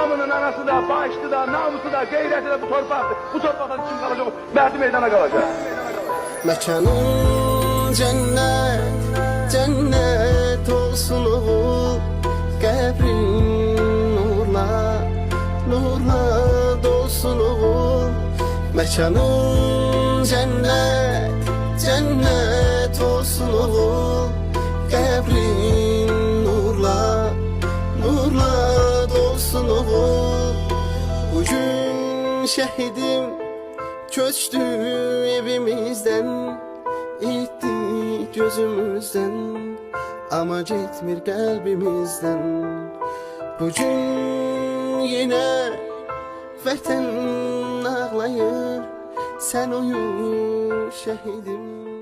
Hamının anası da, başlı da, namusu da, gayreti de bu torpaktı. Bu torpaktan kim kalacak? Merdi meydana kalacak. Mekanın cennet, cennet olsun oğul. Qəbrin nurla, nurla dolsun oğul. Mekanın cennet, cennet olsun oğul. Qəbrin nurla, nurla dolsun oğul. Bugün şehidim köçtü evimizden, itti gözümüzden, ama gitmir kalbimizden. Bugün yine vətən ağlayır, sen uyu şehidim.